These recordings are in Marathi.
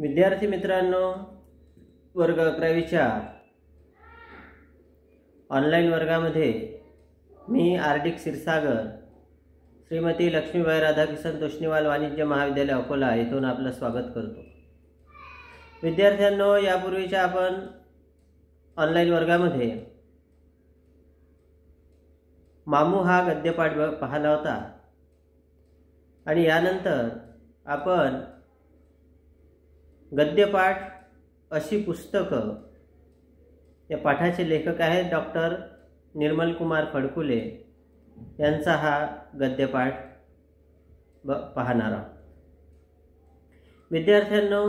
विद्यार्थी मित्रांनो, वर्ग 11वीच्या ऑनलाईन वर्गामध्ये मी आर.डी. क्षीरसागर, श्रीमती लक्ष्मीबाई राधाकिशन तोष्णीवाल वाणिज्य महाविद्यालय अकोला येथून आपलं स्वागत करतो। विद्यार्थ्यांनो, यापूर्वीच्या आपण ऑनलाईन वर्गामध्ये मामू हा गद्यपाठ पाहिला होता आणि यानंतर आपण गद्यपाठ अशी पुस्तकं, या पाठाचे लेखक आहेत डॉक्टर निर्मल कुमार फडकुले यांचा हा गद्यपाठ पाहणार आहोत। विद्यार्थ्यांनो,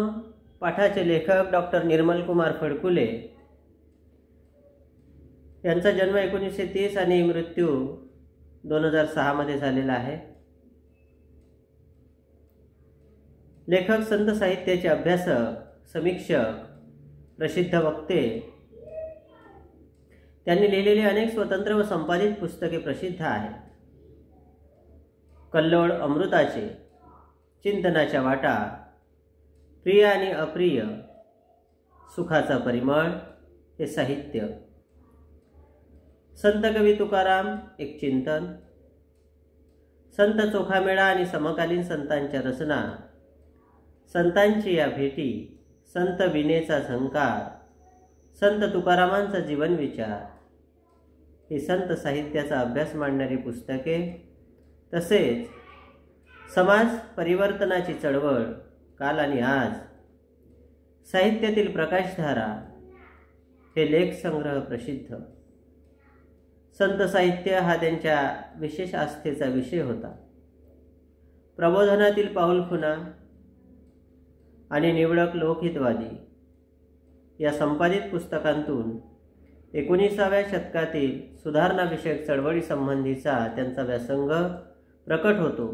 पाठाचे लेखक डॉक्टर निर्मल कुमार फडकुले यांचा जन्म 1930 आणि मृत्यू 2006 मध्ये झालेला आहे। लेखक संत साहित्याचे अभ्यासक, समीक्षक, प्रसिद्ध वक्ते। त्यांनी लिहिलेली अनेक स्वतंत्र व संपादित पुस्तके प्रसिद्ध आहेत। कल्लोळ अमृताचे, चिंतनाच्या वाटा, प्रिय आणि अप्रिय, सुखाचा परिमळ हे साहित्य, संत कवी तुकाराम एक चिंतन, संत चोखामेळा आणि समकालीन संतांच्या रचना, संतांची या भेटी, संत विनेचा झंकार, संत तुकारामांचा जीवन विचार ही संत साहित्याचा अभ्यास मांडणारी पुस्तके, तसेच समाज परिवर्तनाची चळवळ, काल आणि आज, साहित्यातील प्रकाशधारा हे लेख संग्रह प्रसिद्ध। संत साहित्य हा त्यांच्या विशेष आस्थेचा विषय होता। प्रबोधनातील पाऊलखुणा आणि निवडक लोकहितवादी या संपादित पुस्तकांतून 19व्या शतकातील सुधारणा विषयक चळवळी संबंधीचा त्यांचा व्यासंग प्रकट होतो।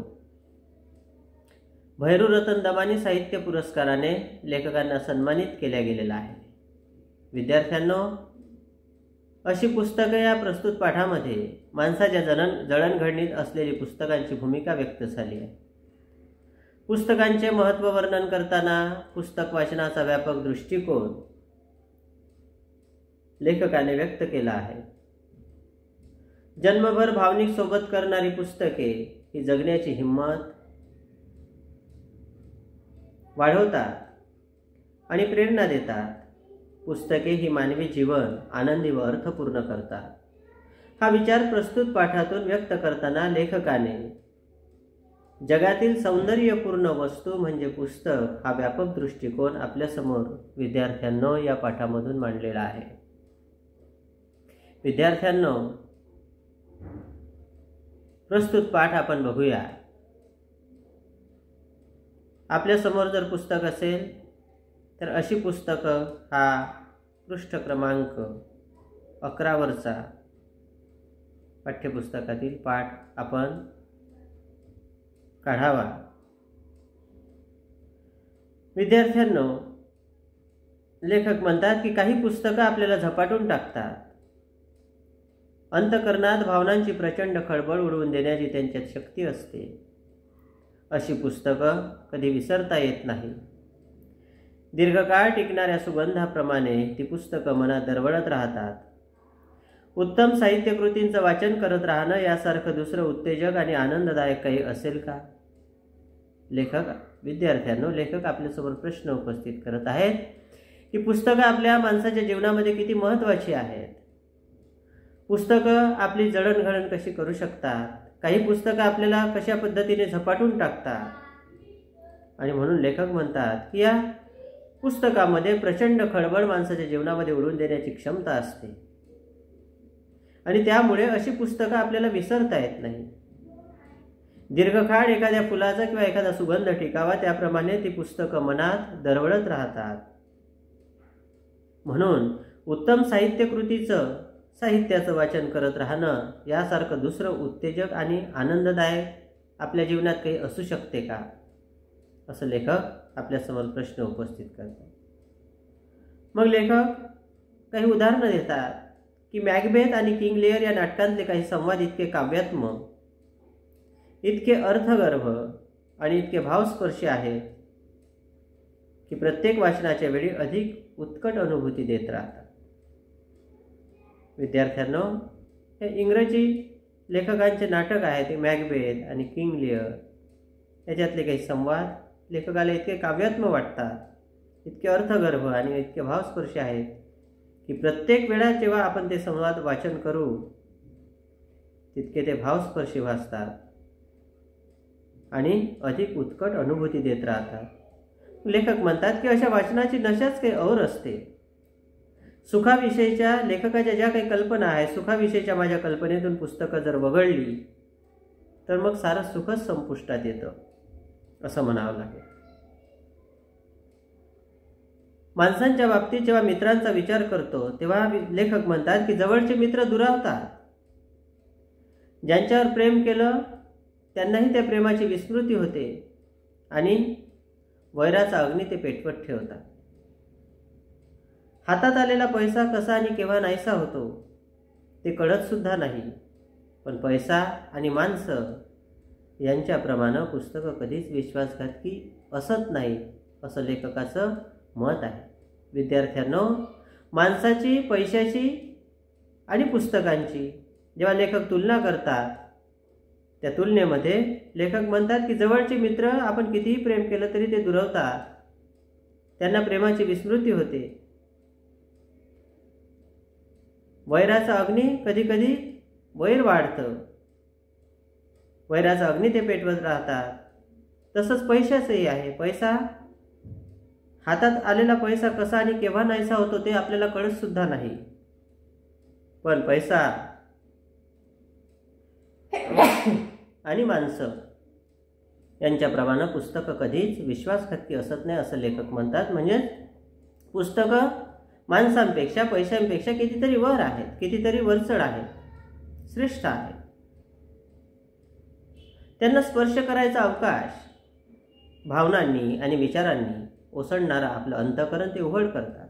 भैरूरतन दमानी साहित्य पुरस्काराने लेखकांना सन्मानित केल्या गेलेला आहे। विद्यार्थ्यांनो, अशी पुस्तके या प्रस्तुत पाठामध्ये माणसाच्या जडणघडणीत असलेली पुस्तकांची भूमिका व्यक्त झाली आहे। पुस्तकांचे महत्त्व वर्णन करताना पुस्तक वाचनाचा व्यापक दृष्टिकोन लेखकाने व्यक्त केला आहे। जन्मभर भावनिक सोबत करणारी पुस्तके ही जगण्याची हिंमत वाढवतात आणि प्रेरणा देतात। पुस्तके ही मानवी जीवन आनंदी व अर्थपूर्ण करतात। हा विचार प्रस्तुत पाठातून व्यक्त करताना लेखकाने जगातील सौंदर्यपूर्ण वस्तू म्हणजे पुस्तक हा व्यापक दृष्टिकोन आपल्यासमोर विद्यार्थ्यांनो या पाठामधून मांडलेला आहे। विद्यार्थ्यांनो, प्रस्तुत पाठ आपण बघूया। आपल्यासमोर जर पुस्तक असेल तर अशी पुस्तकं हा पृष्ठ क्रमांक 11 वरचा पाठ्यपुस्तकातील पाठ आपण काढावा। विद्यार्थ्यांनो, लेखक म्हणतात की काही पुस्तकं आपल्याला झपाटून टाकतात। अंतःकरणात भावनांची प्रचंड खळबळ उडवून देण्याची त्यांच्यात शक्ती असते। अशी पुस्तकं कधी विसरता येत नाही। दीर्घकाळ टिकणाऱ्या सुगंधाप्रमाणे ती पुस्तकं मनात दरवळत राहतात। उत्तम साहित्यकृतींचं वाचन करत राहणं यासारखं दुसरं उत्तेजक आणि आनंददायक काही असेल का? विद्यार्थ्यांनो, लेखक आपल्यासमोर प्रश्न उपस्थित करत आहेत की पुस्तकं आपल्या माणसाच्या जीवनामध्ये किती महत्त्वाची आहेत। पुस्तकं आपली जडणघडण कशी करू शकतात। काही पुस्तकं आपल्याला कशा पद्धतीने झपाटून टाकतात आणि म्हणून लेखक म्हणतात की या पुस्तकामध्ये प्रचंड खळबळ माणसाच्या जीवनामध्ये उडवून देण्याची क्षमता असते आणि त्यामुळे अशी पुस्तकं आपल्याला विसरता येत नाही। दीर्घकाळ एखाद्या फुलाचा किंवा एखादा सुगंध टिकावा त्याप्रमाणे ती पुस्तकं मनात दरवळत राहतात। म्हणून उत्तम साहित्याचं वाचन करत राहणं यासारखं दुसरं उत्तेजक आणि आनंददायक आपल्या जीवनात काही असू शकते का, असं लेखक आपल्यासमोर प्रश्न उपस्थित करतात। मग लेखक काही उदाहरणं देतात की मॅकबेथ आणि किंग लिअर या नाटकांतले काही संवाद इतके काव्यात्मक, इतके अर्थगर्भ आणि इतके भावस्पर्शी आहेत की प्रत्येक वाचनाच्या वेळी अधिक उत्कट अनुभूती देत राहतात. विद्यार्थ्यांनो, हे इंग्रजी लेखकांचे नाटक आहे, ते मॅकबेथ आणि किंग लिअर. याच्यातले काही संवाद लेखकाला इतके काव्यात्मक वाटतात, इतके अर्थगर्भ आणि इतके भावस्पर्शी आहेत की प्रत्येक वेळा जेव्हा आपण ते संवाद वाचन करू तितके ते भावस्पर्शी भासतात आणि अधिक उत्कट अनुभूती देत राहतात. लेखक म्हणतात की अशा वाचनाची नशाच काही और असते. सुखाविषयीच्या लेखकाच्या ज्या काही कल्पना आहेत, सुखाविषयीच्या माझ्या कल्पनेतून पुस्तकं जर वगळली तर मग सारं सुखच संपुष्टात येतं असं म्हणावं लागेल. माणसांच्या बाबतीत जेव्हा मित्रांचा विचार करतो तेव्हा लेखक म्हणतात की जवळचे मित्र दुरावतात. ज्यांच्यावर प्रेम केलं त्यांनाही त्या प्रेमाची विस्मृती होते आणि वैराचा अग्नी ते पेटवत ठेवतात. हातात आलेला पैसा कसा आणि केव्हा नाहीसा होतो ते कळत सुद्धा नाही, पण पैसा आणि माणसं यांच्याप्रमाणे पुस्तकं कधीच विश्वासघातकी असत नाही असं लेखकाचं मत आहे. विद्यार्थ्यांनो, माणसाची, पैशाची आणि पुस्तकांची जेव्हा लेखक तुलना करतात त्या तुलनेमध्ये लेखक म्हणतात की जवळचे मित्र आपण कितीही प्रेम केलं तरी ते दुरावतात, त्यांना प्रेमाची विस्मृती होते. वैराचा अग्नी कधी कधी वैर वाढतं, वैराचा अग्नी ते पेटवत राहतात. तसंच पैशाचंही आहे. पैसा, हातात आलेला पैसा कसा आणि केव्हा नाहीसा होतो ते आपल्याला कळत सुद्धा नाही, पण पैसा आणि माणसं यांच्याप्रमाणे पुस्तकं कधीच विश्वासघातकी असत नाही असं लेखक म्हणतात. म्हणजे पुस्तकं माणसांपेक्षा, पैशांपेक्षा कितीतरी वर आहेत, कितीतरी वरचढ आहेत, श्रेष्ठ आहेत. त्यांना स्पर्श करायचा अवकाश भावनांनी आणि विचारांनी ओसंडणारा आपलं अंतःकरण ते उघड करतात.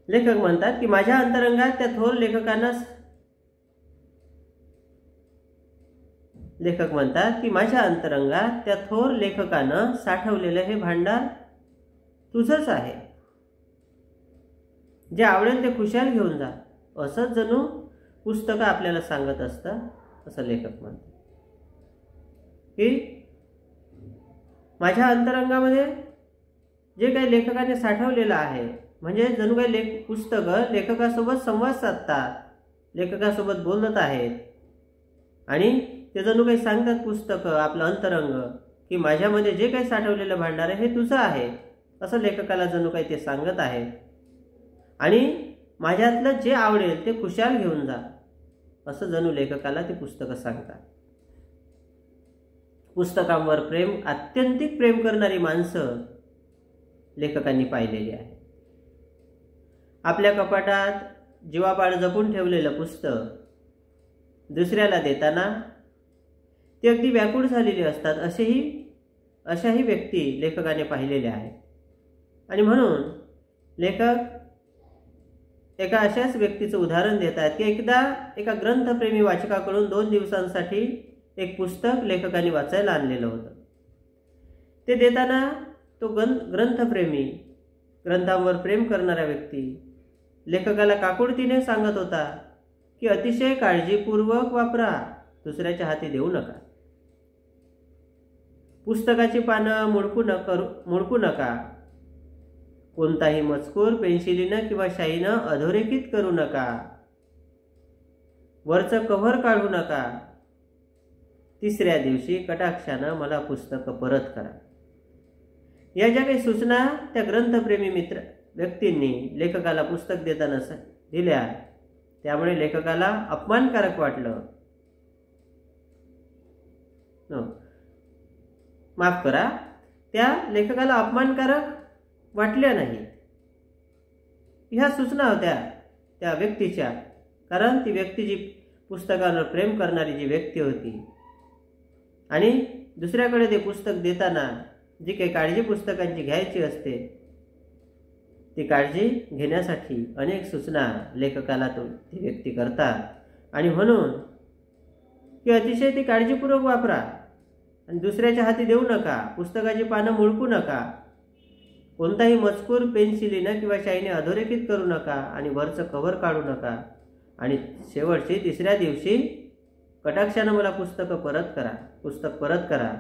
लेखक म्हणतात की माझ्या अंतरंगात त्या थोर लेखकानं साठवलेलं हे भांडार तुझंच आहे. जे आवडेल ते खुशाल घेऊन जा, असंच जणू पुस्तकं आपल्याला सांगत असतं असं लेखक म्हणतात. की माझ्या अंतरंगामध्ये जे काही लेखकाने साठवलेलं आहे, म्हणजे जणू काही पुस्तकं लेखकासोबत संवाद साधतात, लेखकासोबत बोलत आहेत आणि ते जणू काही सांगतात पुस्तकं, आपलं अंतरंग, की माझ्यामध्ये जे काही साठवलेलं भांडार आहे हे तुझं आहे असं लेखकाला जणू काही ते सांगत आहे. आणि माझ्यातलं जे आवडेल ते खुशाल घेऊन जा असं जणू लेखकाला ते पुस्तकं सांगतात. पुस्तकांवर प्रेम, आत्यंतिक प्रेम करणारी माणसं लेखकांनी पाहिलेली आहे. आपल्या कपाटात जीवापाड जपून ठेवलेलं पुस्तक दुसऱ्याला देताना ते अगदी व्याकुळ झालेली असतात, अशाही व्यक्ती लेखकाने पाहिलेल्या आहेत. आणि म्हणून लेखक एका अशाच व्यक्तीचं उदाहरण देतात की एकदा एका ग्रंथप्रेमी वाचकाकडून 2 दिवसांसाठी एक पुस्तक लेखकाने वाचायला आणलेलं होतं. ते देताना तो ग्रंथप्रेमी, ग्रंथांवर प्रेम करणारा व्यक्ती लेखकाला काकुळतीने सांगत होता की अतिशय काळजीपूर्वक वापरा, दुसऱ्याच्या हाती देऊ नका. पुस्तकाची पानं मुडकू नका. कोणताही मजकूर पेन्सिलीनं किंवा शाईनं अधोरेखित करू नका. वरचं कव्हर काढू नका. 3ऱ्या दिवशी कटाक्षानं मला पुस्तकं परत करा. या ज्या काही सूचना त्या ग्रंथप्रेमी व्यक्तींनी लेखकाला पुस्तक देताना दिल्या, त्यामुळे लेखकाला अपमानकारक वाटलं. माफ करा, त्या लेखकाला अपमानकारक वाटल्या नाहीत. ह्या सूचना होत्या त्या व्यक्तीच्या, कारण ती व्यक्ती जी पुस्तकावर प्रेम करणारी जी व्यक्ती होती आणि दुसऱ्याकडे ते पुस्तक देताना जी काही काळजी पुस्तकांची घ्यायची असते ती काळजी घेण्यासाठी अनेक सूचना लेखकाला ती व्यक्ती करतात. आणि म्हणून की अतिशय ती काळजीपूर्वक वापरा. आणि दुसऱ्याच्या हाती देऊ नका. पुस्तकाची पानं मुळकू नका. कोणताही मजकूर पेन्सिलीनं किंवा शाईने अधोरेखित करू नका आणि वरचं कव्हर काढू नका. आणि शेवटची 3ऱ्या दिवशी कटाक्षानं मला पुस्तक परत करा.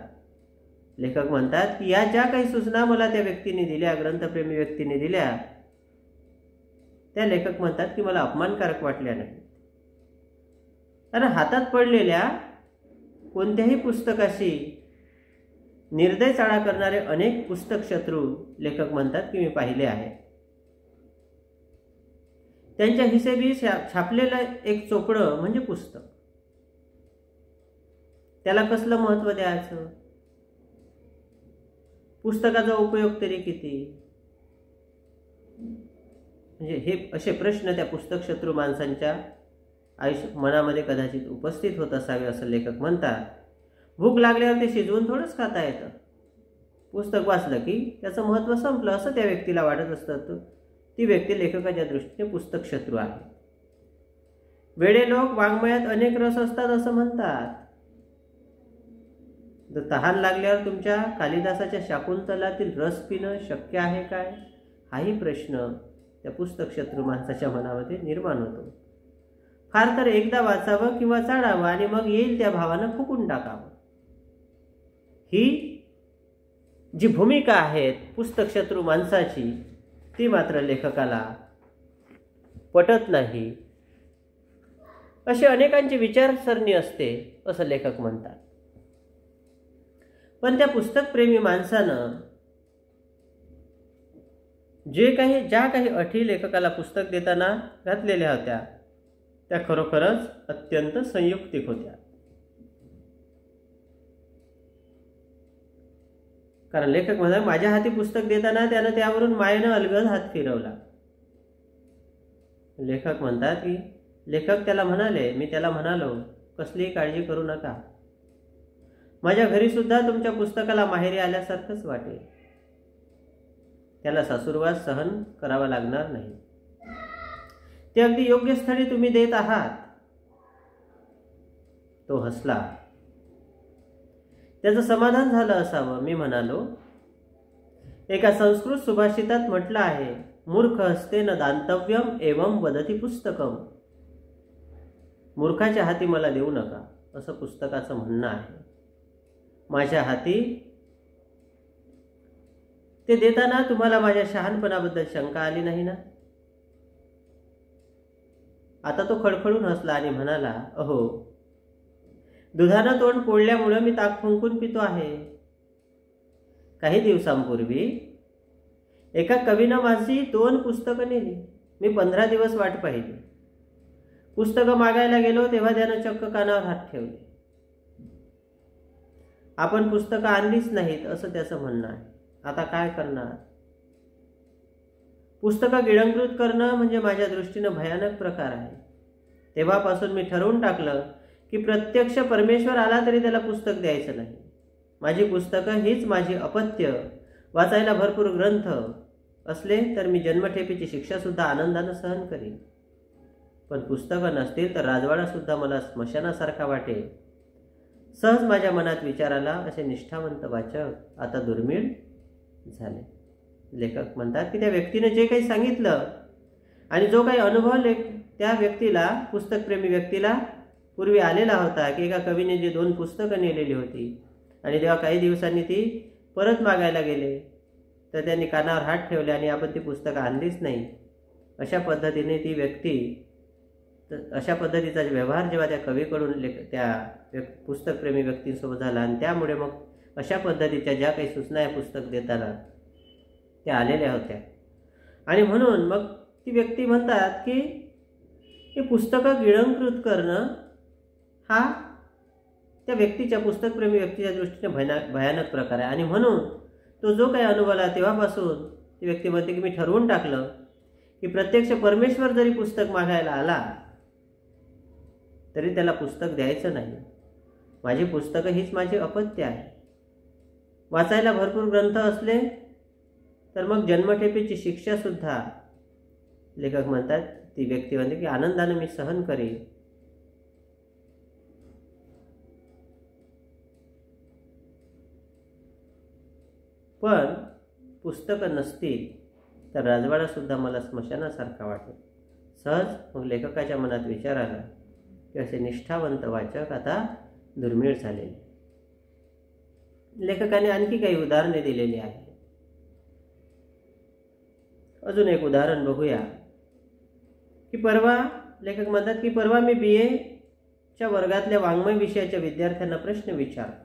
लेखक म्हणतात की या ज्या काही सूचना मला त्या व्यक्तीने दिल्या, ग्रंथप्रेमी व्यक्तीने दिल्या, त्या लेखक म्हणतात की मला अपमानकारक वाटल्या नाही. कारण हातात पडलेल्या कोणत्याही पुस्तकाशी निर्दय चाळा करणारे अनेक पुस्तक शत्रू लेखक म्हणतात की मी पाहिले आहे. त्यांच्या हिशेबी छापलेलं एक चोपडं म्हणजे पुस्तक. त्याला कसलं महत्त्व द्यायचं? पुस्तकाचा उपयोग तरी किती? म्हणजे हे असे प्रश्न त्या पुस्तक शत्रू माणसांच्या मनामध्ये कदाचित उपस्थित होत असावे असं लेखक म्हणतात. भूक लागल्यावर ते शिजवून थोडंच खाता येतं. पुस्तक वाचलं की त्याचं महत्त्व संपलं असं त्या व्यक्तीला वाटत असतं. ती व्यक्ती लेखकाच्या दृष्टीने पुस्तक शत्रू आहे. वेडे लोक वाङ्मयात अनेक रस असतात असं म्हणतात. जर तहान लागल्यावर तुमच्या कालिदासाच्या शाकुंतलातील रस पिणं शक्य आहे काय? हाही प्रश्न त्या पुस्तक शत्रू माणसाच्या मनामध्ये निर्माण होतो. फार तर एकदा वाचावं किंवा चाळावं आणि मग येईल त्या भावानं फुकून टाकावं. ही जी भूमिका आहे पुस्तक शत्रू माणसाची, ती मात्र लेखकाला पटत नाही. अशी अनेकांची विचारसरणी असते असं लेखक म्हणतात. पण त्या पुस्तकप्रेमी माणसानं ज्या काही अटी लेखकाला पुस्तक देताना घातलेल्या होत्या त्या खरोखरच अत्यंत संयुक्तिक होत्या. कारण लेखक म्हणतात माझ्या हाती पुस्तक देताना त्यानं त्यावरून मायेनं अलगद हात फिरवला. लेखक म्हणतात की लेखक त्याला म्हणाले, मी त्याला म्हणालो कसलीही काळजी करू नका. माझ्या घरी सुद्धा तुमच्या पुस्तकाला माहेरी आल्यासारखंच वाटेल. त्याला सासुरवास सहन करावा लागणार नाही. ते अगदी योग्य स्थळी तुम्ही देत आहात. तो हसला. त्याचं समाधान झालं असावं. मी म्हणालो, एका संस्कृत सुभाषितात म्हटलं आहे, मूर्ख हस्ते न दांतव्यम एवं वदती पुस्तकम. मूर्खाच्या हाती मला देऊ नका असं पुस्तकाचं म्हणणं आहे. माझ्या हाती ते देताना तुम्हाला माझ्या शहाणपणाबद्दल शंका आली नाही ना? आता तो खडखडून हसला आणि म्हणाला, अहो, दुधानं तोंड पोळल्यामुळे मी ताक फुंकून पितो आहे. काही दिवसांपूर्वी एका कवीनं माझी 2 पुस्तकं नेली. मी 15 दिवस वाट पाहिली. पुस्तकं मागायला गेलो तेव्हा त्यानं चक्क कानावर हात ठेवले. आपण पुस्तकं आणलीच नाहीत असं त्याचं म्हणणं आहे. आता काय करणार? पुस्तकं गिळंकृत करणं म्हणजे माझ्या दृष्टीनं भयानक प्रकार आहे. तेव्हापासून मी ठरवून टाकलं की प्रत्यक्ष परमेश्वर आला तरी त्याला पुस्तक द्यायचं नाही. माझी पुस्तकं हीच माझी अपत्य. वाचायला भरपूर ग्रंथ असले तर मी जन्मठेपेची शिक्षा सुद्धा आनंदानं सहन करीन. पण पुस्तकं नसतील तर राजवाडा सुद्धा मला स्मशानासारखा वाटेल. सहज माझ्या मनात विचार आला. असे निष्ठावंत वाचक आता दुर्मिळ झाले. लेखक म्हणतात की त्या व्यक्तीने जे काही सांगितलं आणि जो काही अनुभव त्या व्यक्तीला, पुस्तकप्रेमी व्यक्तीला पूर्वी आलेला होता की एका कवीने जे 2 पुस्तकं नेलेली होती आणि तेव्हा काही दिवसांनी ती परत मागायला गेले तर त्यांनी कानावर हात ठेवले आणि आपण ती पुस्तकं आणलीच नाही. अशा पद्धतीने ती व्यक्ती, अशा पद्धतीचा व्यवहार जेव्हा त्या कवीकडून त्या पुस्तकप्रेमी व्यक्तींसोबत झाला आणि त्यामुळे मग अशा पद्धतीच्या ज्या काही सूचना या पुस्तक देताना त्या आलेल्या होत्या. आणि म्हणून मग ती व्यक्ती म्हणतात की ही पुस्तकं गिळंकृत करणं हा त्या व्यक्तीच्या, पुस्तकप्रेमी व्यक्तीच्या दृष्टीने भयानक प्रकार आहे. आणि म्हणून तो जो काही अनुभव आला तेव्हापासून ती व्यक्ती म्हणते की मी ठरवून टाकलं की प्रत्यक्ष परमेश्वर जरी पुस्तक मागायला आला तरी त्याला पुस्तक द्यायचं नाही. माझी पुस्तकं हीच माझी अपत्य आहे. वाचायला भरपूर ग्रंथ असले तर मग जन्मठेपेची शिक्षा सुद्धा लेखक म्हणतात, ती व्यक्ती म्हणते की आनंदाने मी सहन करेन. पण पुस्तकं नसतील तर राजवाडासुद्धा मला स्मशानासारखा वाटेल. सहज मग लेखकाच्या मनात विचार आला की असे निष्ठावंत वाचक आता दुर्मिळ झालेले. लेखकाने आणखी काही उदाहरणे दिलेली आहेत. अजून एक उदाहरण बघूया की परवा लेखक म्हणतात की परवा मी BA च्या वर्गातल्या वाङ्मय विषयाच्या विद्यार्थ्यांना प्रश्न विचारला.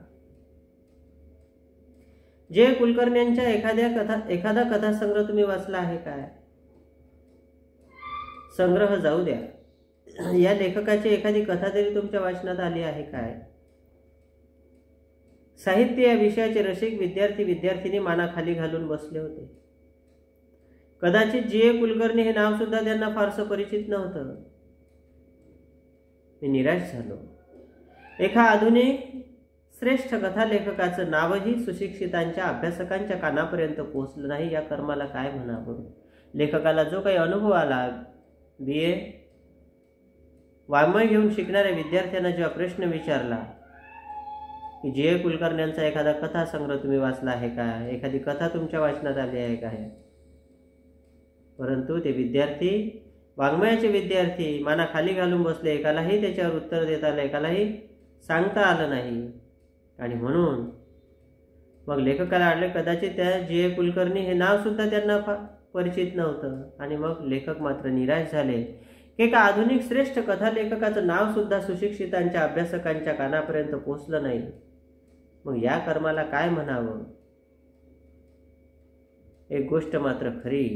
जे कुलकर्ण्यांच्या एखादा कथासंग्रह तुम्ही वाचला आहे काय? संग्रह जाऊ द्या, या लेखकाची एखादी कथा तरी तुमच्या वाचनात आली आहे काय? साहित्य या विषयाचे रसिक विद्यार्थिनी मानाखाली घालून बसले होते. कदाचित G.A. कुलकर्णी हे नाव सुद्धा त्यांना फारसं परिचित नव्हतं. मी निराश झालो. एका आधुनिक श्रेष्ठ कथा लेखकाचं नावही सुशिक्षितांच्या अभ्यासकांच्या कानापर्यंत पोहोचलं नाही. या कर्माला काय म्हणावं? लेखकाला जो काही अनुभव आला, BA वाङ्मय घेऊन शिकणाऱ्या विद्यार्थ्यांना जेव्हा प्रश्न विचारला की G.A. कुलकर्ण्यांचा एखादा कथासंग्रह तुम्ही वाचला आहे का, एखादी कथा तुमच्या वाचनात आली आहे काय, परंतु ते विद्यार्थी, वाङ्मयाचे विद्यार्थी मानाखाली घालून बसले. एकालाही त्याच्यावर उत्तर देता आलं, एकालाही सांगता आलं नाही. आणि म्हणून मग लेखकाला आढळले कदाचित त्या G.A. कुलकर्णी हे नाव सुद्धा त्यांना परिचित नव्हतं. आणि मग लेखक मात्र निराश झाले की एका आधुनिक श्रेष्ठ कथा लेखकाचं नाव सुद्धा सुशिक्षितांच्या अभ्यासकांच्या कानापर्यंत पोहोचलं नाही. मग या कर्माला काय म्हणावं? एक गोष्ट मात्र खरी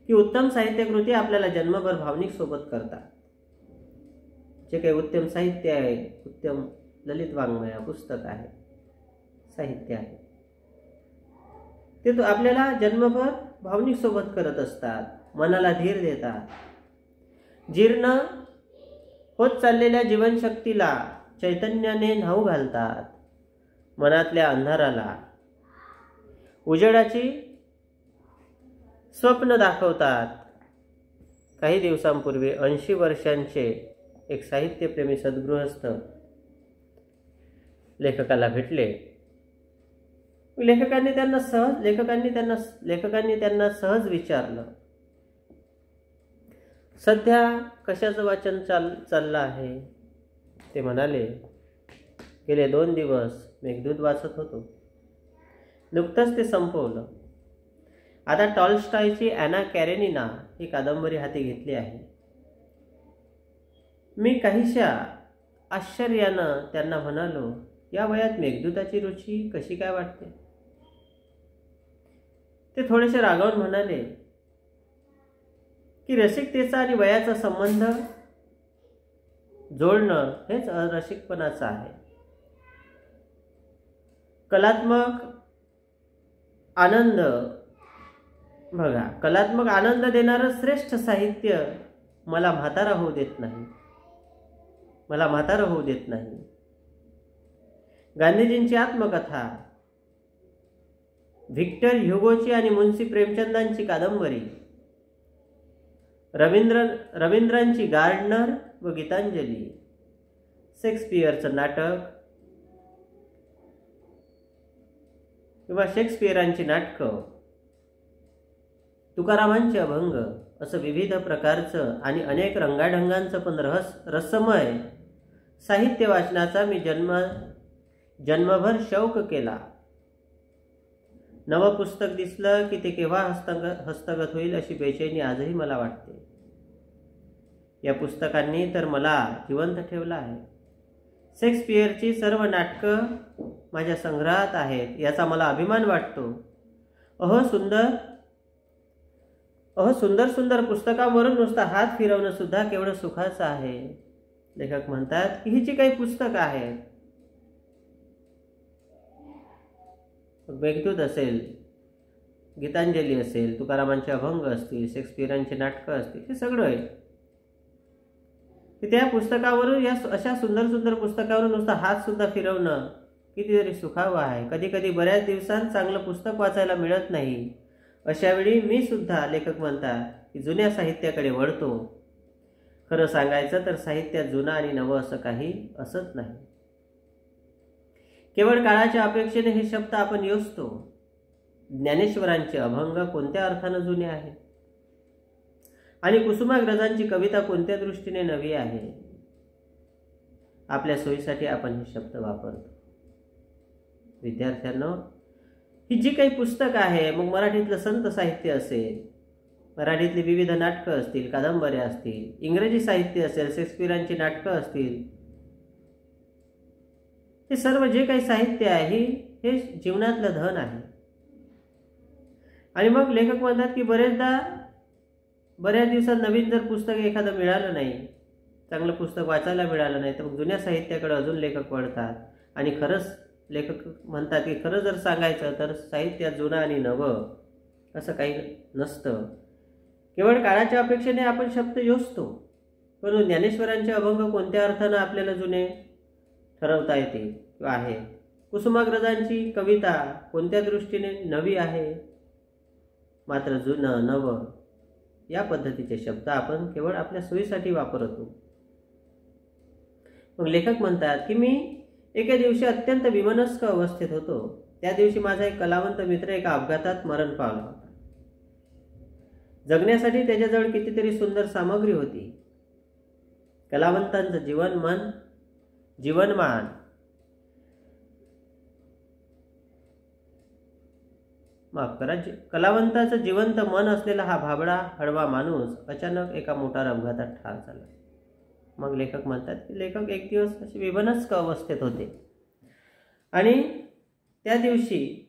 की उत्तम साहित्यकृती आपल्याला जन्मभर भावनिक सोबत करतात. जे काही उत्तम साहित्य आहे, उत्तम ललित वाङ्मय पुस्तक आहे, साहित्य आहे, ते तो आपल्याला जन्मभर भावनिक सोबत करत असतात, मनाला धीर देतात. जीर्ण होत चाललेल्या जीवनशक्तीला चैतन्याने न्हाऊ घालतात. मनातल्या अंधाराला उजेडाची स्वप्न दाखवतात. काही दिवसांपूर्वी 80 वर्षांचे एक साहित्यप्रेमी सद्गृहस्थ लेखकाला भेटले. लेखकांनी त्यांना सहज विचारलं, सध्या कशाचं वाचन चाललं आहे? ते म्हणाले, गेले 2 दिवस मेघदूत वाचत होतो. नुकतंच ते संपवलं. आता टॉल्स्टॉयची ॲना कॅरेनिना ही कादंबरी हाती घेतली आहे. मी काहीशा आश्चर्यानं त्यांना म्हणालो, या वयात मेघदूताची रुची कशी काय वाटते? ते थोडेसे रागावून म्हणाले की रसिकतेचा आणि वयाचा संबंध जोडणं हेच अरसिकपणाचं आहे. कलात्मक आनंद देणारं श्रेष्ठ साहित्य मला म्हातारा होऊ देत नाही. गांधीजींची आत्मकथा, व्हिक्टर ह्युगोची आणि मुन्शी प्रेमचंदांची कादंबरी, रवींद्रांची गार्डनर व गीतांजली, शेक्सपियरचं नाटक किंवा शेक्सपियरांची नाटकं, तुकारामांचे अभंग, असं विविध प्रकारचं आणि अनेक रंगाढंगांचं पण रसमय साहित्य वाचनाचा मी जन्मभर शौक केला. नवं पुस्तक दिसलं की ते केव्हा हस्तगत होईल अशी बेचैनी आजही मला वाटते. या पुस्तकांनी तर मला जिवंत ठेवलं आहे. शेक्सपियरची सर्व नाटकं माझ्या संग्रहात आहेत, याचा मला अभिमान वाटतो. सुंदर पुस्तकांवरून नुसता हात फिरवणं सुद्धा केवढं सुखाचं आहे. लेखक म्हणतात की ही जी काही पुस्तकं आहेत, मेघदूत असेल, गीतांजली असेल, तुकारामांचे अभंग असतील, शेक्सपियरांची नाटकं असतील, हे सगळं आहे की त्या पुस्तकावरून, या अशा सुंदर पुस्तकावरून नुसता हात सुद्धा फिरवणं कितीतरी सुखावं आहे. कधी कधी बऱ्याच दिवसांत चांगलं पुस्तक वाचायला मिळत नाही. अशा वेळी मी सुद्धा, लेखक म्हणतात, की जुन्या साहित्याकडे वळतो. खरं सांगायचं तर साहित्यात जुनं आणि नवं असं काही असत नाही. केवळ काळाच्या अपेक्षेने हे शब्द आपण योजतो. ज्ञानेश्वरांचे अभंग कोणत्या अर्थानं जुने आहेत आणि कुसुमाग्रजांची कविता कोणत्या दृष्टीने नवी आहे. आपल्या सोयीसाठी आपण हे शब्द वापरतो. विद्यार्थ्यांनो, ही जी काही पुस्तकं आहे, मग मराठीतलं संत साहित्य असेल, मराठीतली विविध नाटकं असतील, कादंबऱ्या असतील, इंग्रजी साहित्य असेल, शेक्सपियरांची नाटकं असतील, हे सर्व जे काही साहित्य आहे हे जीवनातलं धन आहे. आणि मग लेखक म्हणतात की बऱ्याच दिवसात नवीन जर पुस्तक एखादं मिळालं नाही, चांगलं पुस्तक वाचायला मिळालं नाही, तर मग जुन्या साहित्याकडे अजून लेखक वळतात. आणि खरंच लेखक म्हणतात की खरं जर सांगायचं तर साहित्यात जुनं आणि नवं असं काही नसतं. केवळ काळाच्या अपेक्षेने आपण शब्द योजतो. पण ज्ञानेश्वरांचे अभंग कोणत्या अर्थानं आपल्याला जुने ठरवता येते किंवा आहे. कुसुमाग्रजांची कविता कोणत्या दृष्टीने नवी आहे, मात्र जुनं नवं या पद्धतीचे शब्द आपण केवळ आपल्या सोयीसाठी वापरतो. मग लेखक म्हणतात की मी एके दिवशी अत्यंत विमनस्क अवस्थेत होतो. त्या दिवशी माझा एक कलावंत मित्र एका अपघातात मरण पावला होता. जगण्यासाठी त्याच्याजवळ कितीतरी सुंदर सामग्री होती. कलावंतांचं जीवनमान कलावंताचं जिवंत मन असलेला हा भाबडा हळवा माणूस अचानक एका मोटार अपघातात ठार झाला. मग लेखक म्हणतात की लेखक एक दिवस असे विमनस्क अवस्थेत होते आणि त्या दिवशी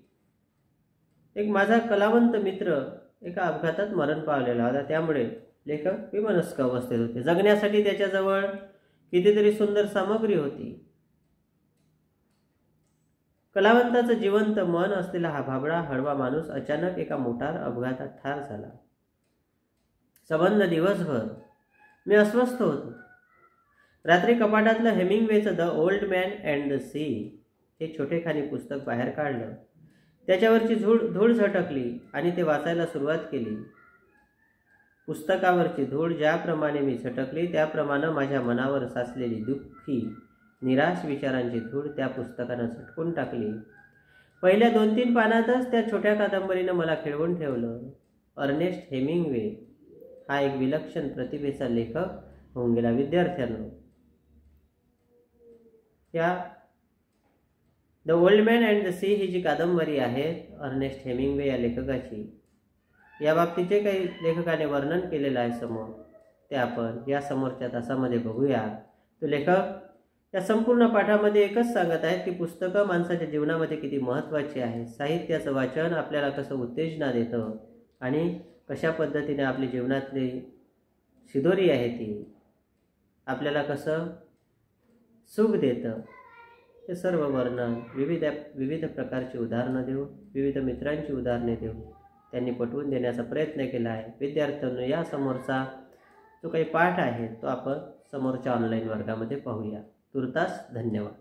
एक माझा कलावंत मित्र एका अपघातात मरण पावलेला होता. त्यामुळे लेखक विमनस्क अवस्थेत होते. जगण्यासाठी त्याच्याजवळ कितीतरी सुंदर सामग्री होती. कलावंताचं जिवंत मन असलेला हा भाबडा हळवा माणूस अचानक एका मोटार अपघातात ठार झाला. संबंध दिवसभर मी अस्वस्थ होतो. रात्री कपाटातलं हेमिंग्वेचं The Old Man and the Sea हे छोटेखानी पुस्तक बाहेर काढलं. त्याच्यावरची धूळ झटकली आणि ते वाचायला सुरुवात केली. पुस्तकावरची धूळ ज्याप्रमाणे मी झटकली त्याप्रमाणे माझ्या मनावर साचलेली दुःखी निराश विचारांची धूळ त्या पुस्तकानं झटकून टाकली. पहिल्या 2-3 पानातच त्या छोट्या कादंबरीनं मला खिळवून ठेवलं. अर्नेस्ट हेमिंग्वे हा एक विलक्षण प्रतिभेचा लेखक होऊन गेला. विद्यार्थ्यांनो, या The Old Man and the Sea ही जी कादंबरी आहे अर्नेस्ट हेमिंग्वे या लेखकाची, या बाबतीत जे काही लेखकाने वर्णन केलेलं आहे समोर, ते आपण या समोरच्या तासामध्ये बघूया. तो लेखक या संपूर्ण पाठामध्ये एकच सांगत आहेत की पुस्तकं माणसाच्या जीवनामध्ये किती महत्त्वाची आहे. साहित्याचं वाचन आपल्याला कसं उत्तेजना देतं आणि कशा पद्धतीने आपली जीवनातली शिदोरी आहे ती आपल्याला कसं सुख देतं, हे सर्व वर्णन विविध प्रकारची उदाहरणं देऊन, विविध मित्रांची उदाहरणे देऊन त्यांनी पटवून देण्याचा प्रयत्न केला आहे. विद्यार्थ्यांनो, या समोरचा जो काही पाठ आहे तो आपण समोरच्या ऑनलाईन वर्गामध्ये पाहूया. तुर्तास धन्यवाद.